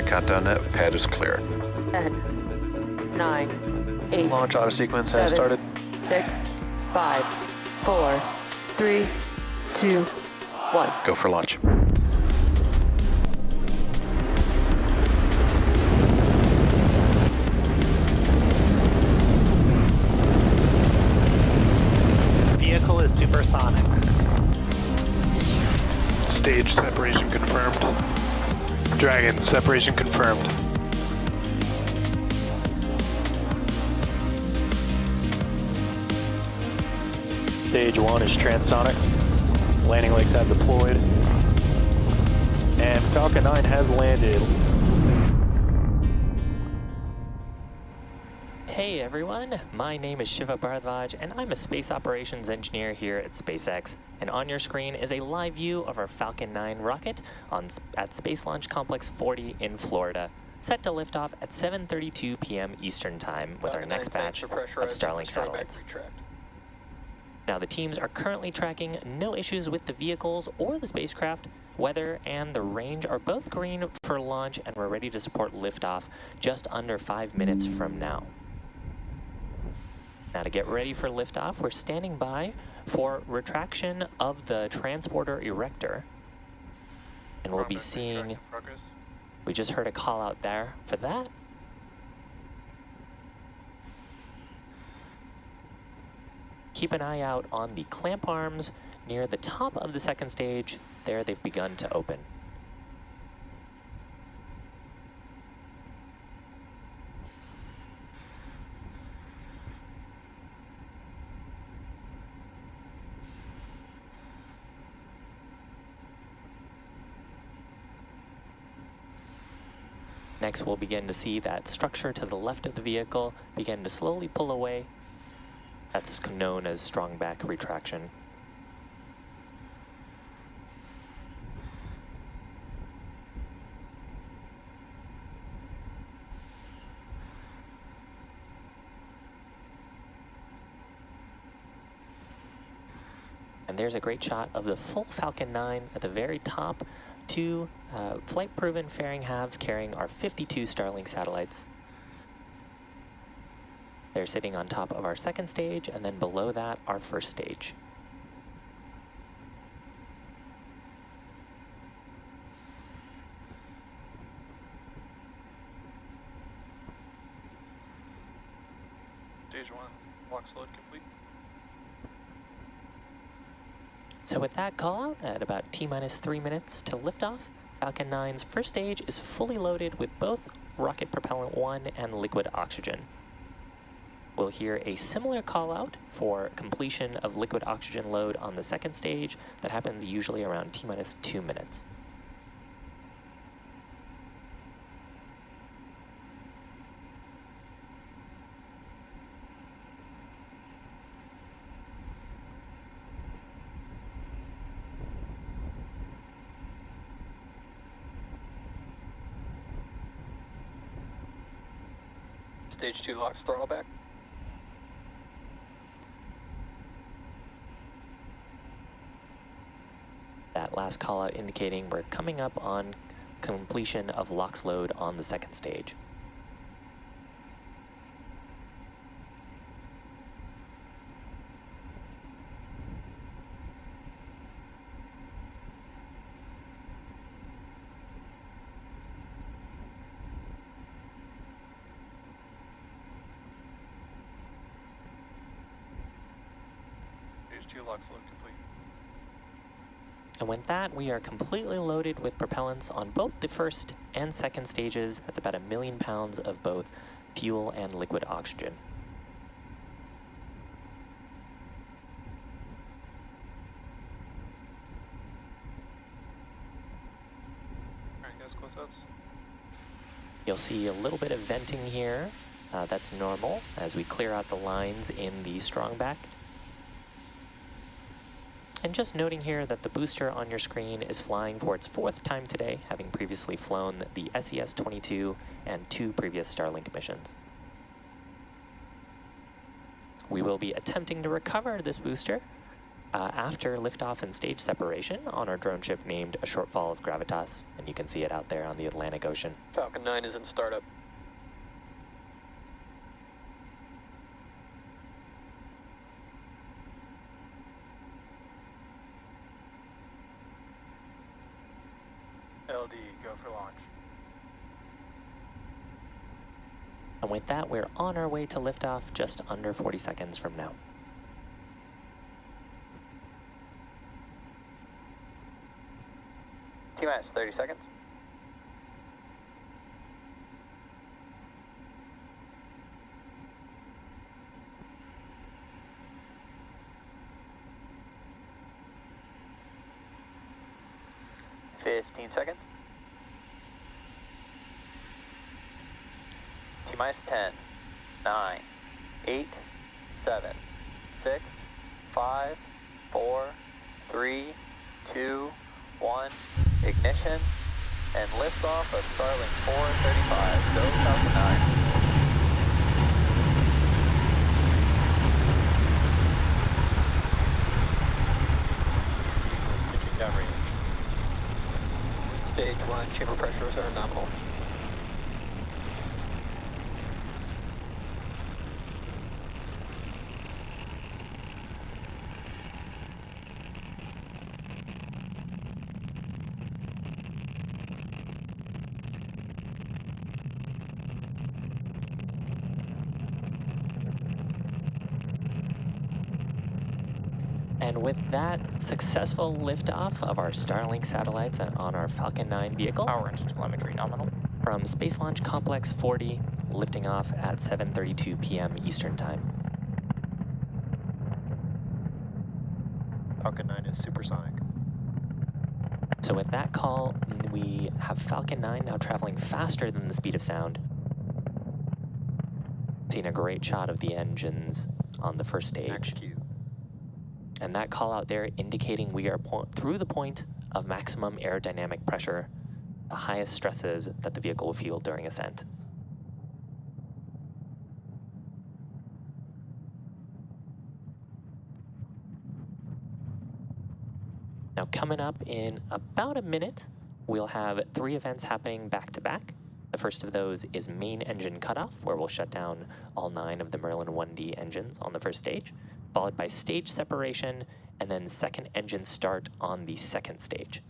Countdown net pad is clear. 10, 9, 8. Launch auto sequence has started. 6, 5, 4, 3, 2, 1. Go for launch. Vehicle is supersonic. Stage separation confirmed. Dragon, separation confirmed. Stage 1 is transonic. Landing legs have deployed. And Falcon 9 has landed. Hey everyone, my name is Shiva Bharadwaj and I'm a space operations engineer here at SpaceX. And on your screen is a live view of our Falcon 9 rocket at Space Launch Complex 40 in Florida, set to lift off at 7:32 p.m. Eastern Time with our next batch of Starlink satellites. Now the teams are currently tracking no issues with the vehicles or the spacecraft. Weather and the range are both green for launch and we're ready to support liftoff just under 5 minutes from now. Now to get ready for liftoff, we're standing by for retraction of the transporter erector. And we'll be seeing, we just heard a call out there for that. Keep an eye out on the clamp arms near the top of the second stage. There they've begun to open. Next, we'll begin to see that structure to the left of the vehicle begin to slowly pull away. That's known as strong back retraction. And there's a great shot of the full Falcon 9 at the very top. Two flight-proven fairing halves carrying our 52 Starlink satellites. They're sitting on top of our second stage, and then below that, our first stage. Stage 1, LOX load complete. So with that call out at about T-minus 3 minutes to liftoff, Falcon 9's first stage is fully loaded with both rocket propellant 1 and liquid oxygen. We'll hear a similar call out for completion of liquid oxygen load on the second stage that happens usually around T-minus 2 minutes. Stage 2 LOX throttle back. That last call out indicating we're coming up on completion of LOX load on the second stage. Stage 2 LOX load complete. And with that, we are completely loaded with propellants on both the first and second stages. That's about 1 million pounds of both fuel and liquid oxygen. Alright guys, close ups. You'll see a little bit of venting here. That's normal as we clear out the lines in the strong back. And just noting here that the booster on your screen is flying for its 4th time today, having previously flown the SES-22 and 2 previous Starlink missions. We will be attempting to recover this booster after liftoff and stage separation on our drone ship named a Shortfall of Gravitas, and you can see it out there on the Atlantic Ocean. Falcon 9 is in startup. LD, go for launch. And with that, we're on our way to liftoff just under 40 seconds from now. T-minus 30 seconds. Seconds. T-minus 10, 9, 8, 7, 6, 5, 4, 3, 2, 1, ignition, and liftoff of Starlink 435. Go Falcon 9. Pitching down range. Stage 1, chamber pressures are nominal. And with that successful liftoff of our Starlink satellites on our Falcon 9 vehicle, Power and telemetry nominal. from Space Launch Complex 40, lifting off at 7:32 p.m. Eastern Time. Falcon 9 is supersonic. So with that call, we have Falcon 9 now traveling faster than the speed of sound. Seeing a great shot of the engines on the first stage. And that call out there indicating we are through the point of maximum aerodynamic pressure, the highest stresses that the vehicle will feel during ascent. Now coming up in about a minute, we'll have 3 events happening back to back. The first of those is main engine cutoff, where we'll shut down all 9 of the Merlin 1D engines on the first stage, followed by stage separation, and then second engine start on the second stage.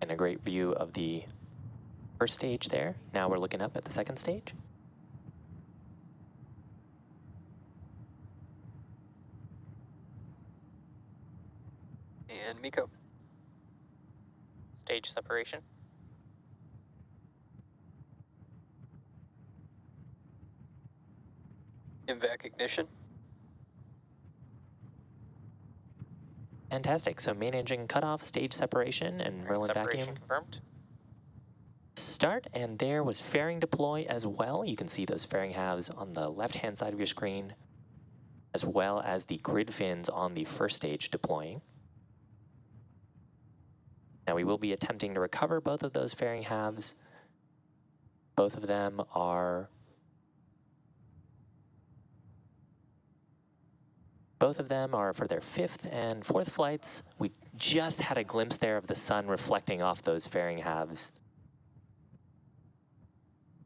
And a great view of the first stage there. Now we're looking up at the second stage. And Miko. Stage separation. Invac ignition. Fantastic. So main engine cutoff, stage separation, and Merlin vacuum Confirmed. start. And there was fairing deploy as well. You can see those fairing halves on the left-hand side of your screen, as well as the grid fins on the first stage deploying. Now we will be attempting to recover both of those fairing halves. Both of them are for their fifth and fourth flights. We just had a glimpse there of the sun reflecting off those fairing halves.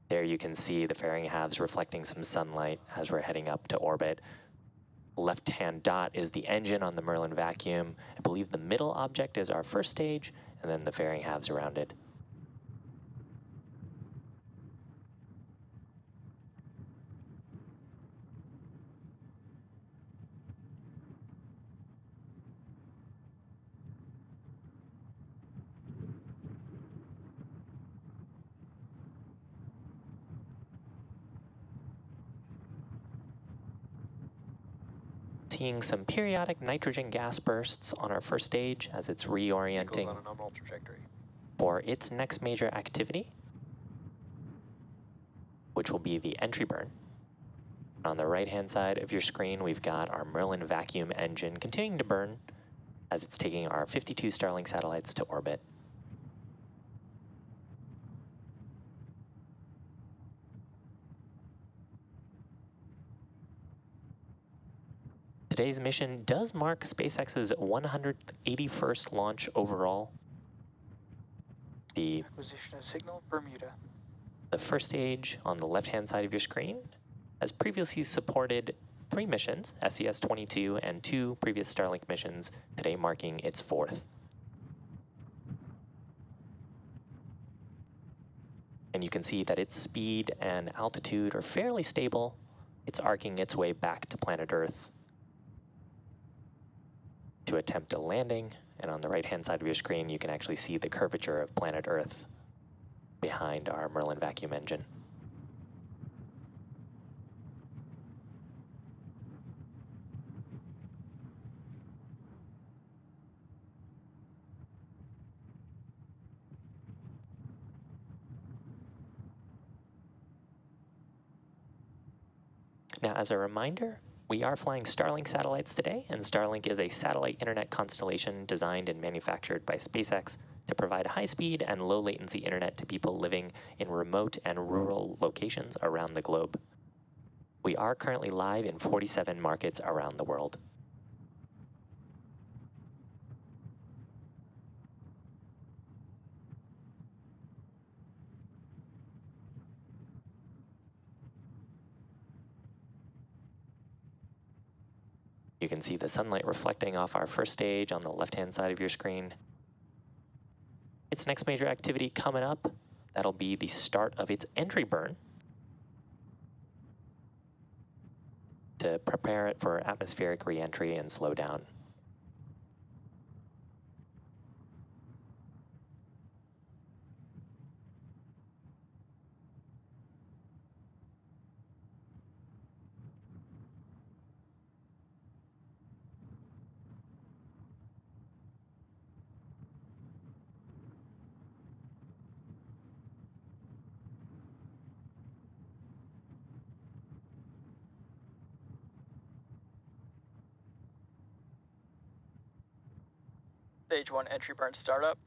There you can see the fairing halves reflecting some sunlight as we're heading up to orbit. Left-hand dot is the engine on the Merlin vacuum. I believe the middle object is our first stage, and then the fairing halves around it. Seeing some periodic nitrogen gas bursts on our first stage as it's reorienting On a nominal trajectory. for its next major activity, which will be the entry burn. On the right-hand side of your screen, we've got our Merlin vacuum engine continuing to burn as it's taking our 52 Starlink satellites to orbit. Today's mission does mark SpaceX's 181st launch overall. The Acquisition of signal, Bermuda. The first stage on the left-hand side of your screen has previously supported 3 missions, SES-22, and 2 previous Starlink missions, today marking its 4th. And you can see that its speed and altitude are fairly stable. It's arcing its way back to planet Earth to attempt a landing. And on the right-hand side of your screen, you can actually see the curvature of planet Earth behind our Merlin vacuum engine. Now, as a reminder, we are flying Starlink satellites today, and Starlink is a satellite internet constellation designed and manufactured by SpaceX to provide high-speed and low-latency internet to people living in remote and rural locations around the globe. We are currently live in 47 markets around the world. You can see the sunlight reflecting off our first stage on the left-hand side of your screen. Its next major activity coming up, that'll be the start of its entry burn to prepare it for atmospheric re-entry and slow down. Stage 1 entry burn startup.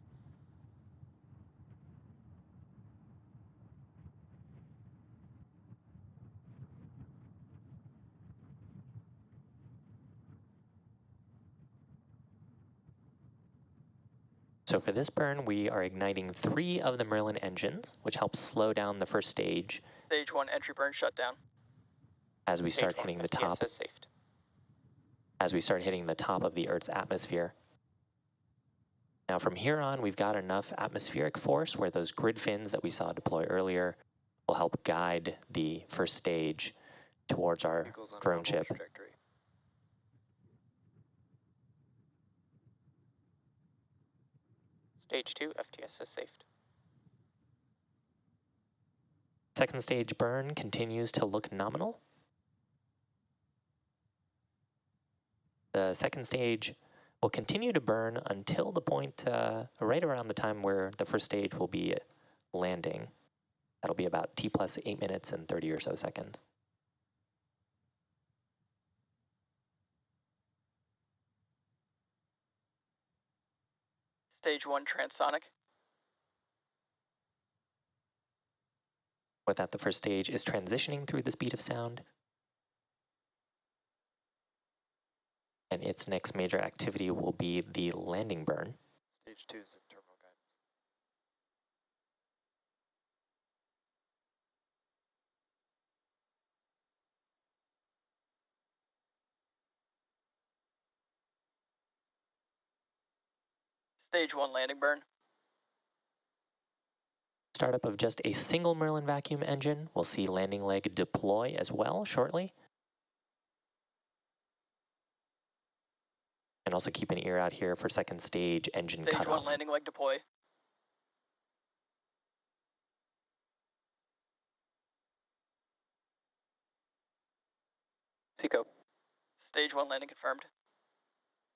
So for this burn, we are igniting 3 of the Merlin engines, which helps slow down the first stage Stage 1 entry burn shutdown. as we start hitting the top. As we start hitting the top of the Earth's atmosphere. Now from here on, we've got enough atmospheric force where those grid fins that we saw deploy earlier will help guide the first stage towards our drone ship. Stage 2, FTS is safe. Second stage burn continues to look nominal. The second stage will continue to burn until the point right around the time where the first stage will be landing. That'll be about T plus 8 minutes and 30 or so seconds. Stage 1 transonic. With that, the first stage is transitioning through the speed of sound. And its next major activity will be the landing burn. Stage 2 is the terminal guidance. Stage 1 landing burn. Startup of just a single Merlin vacuum engine. We'll see landing leg deploy as well shortly. And also keep an ear out here for second stage engine Stage cutoff. 1 landing leg deploy. Pico. Stage 1 landing confirmed.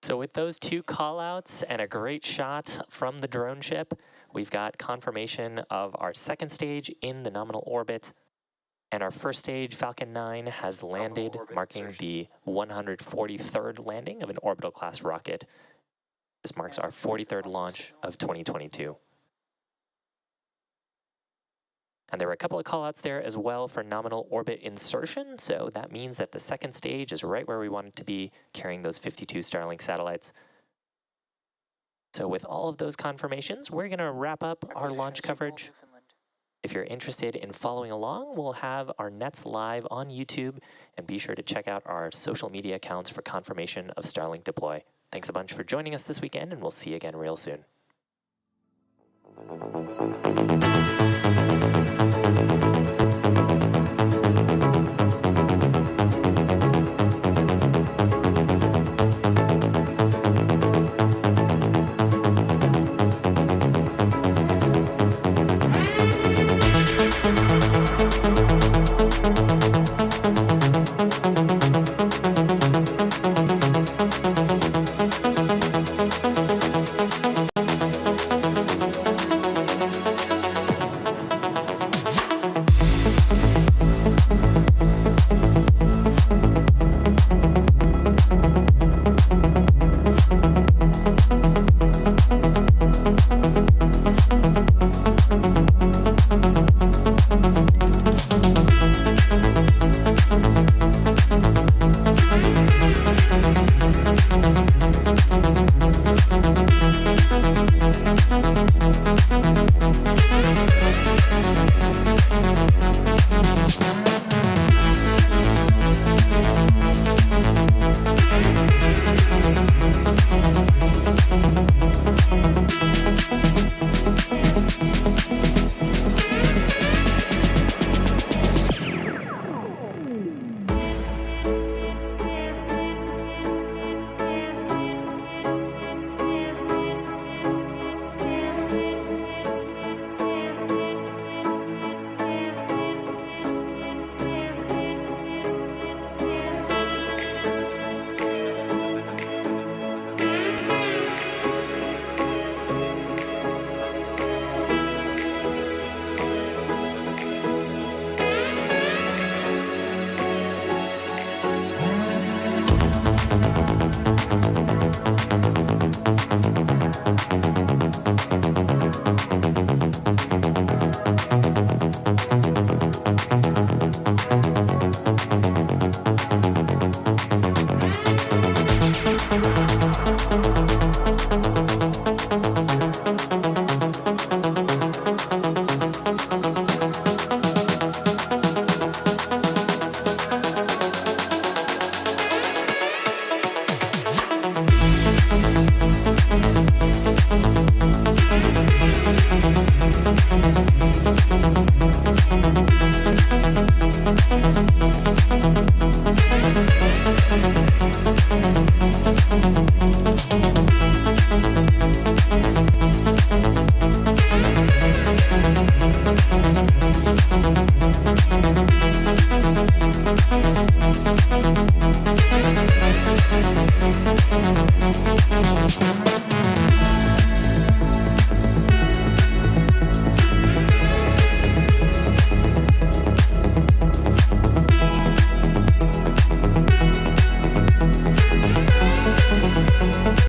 So with those two callouts and a great shot from the drone ship, we've got confirmation of our second stage in the nominal orbit. And our first stage, Falcon 9, has landed, marking the 143rd landing of an orbital class rocket. This marks our 43rd launch of 2022. And there were a couple of callouts there as well for nominal orbit insertion, so that means that the second stage is right where we want it to be, carrying those 52 Starlink satellites. So with all of those confirmations, we're going to wrap up our launch coverage. If you're interested in following along, we'll have our nets live on YouTube, and be sure to check out our social media accounts for confirmation of Starlink deploy. Thanks a bunch for joining us this weekend, and we'll see you again real soon.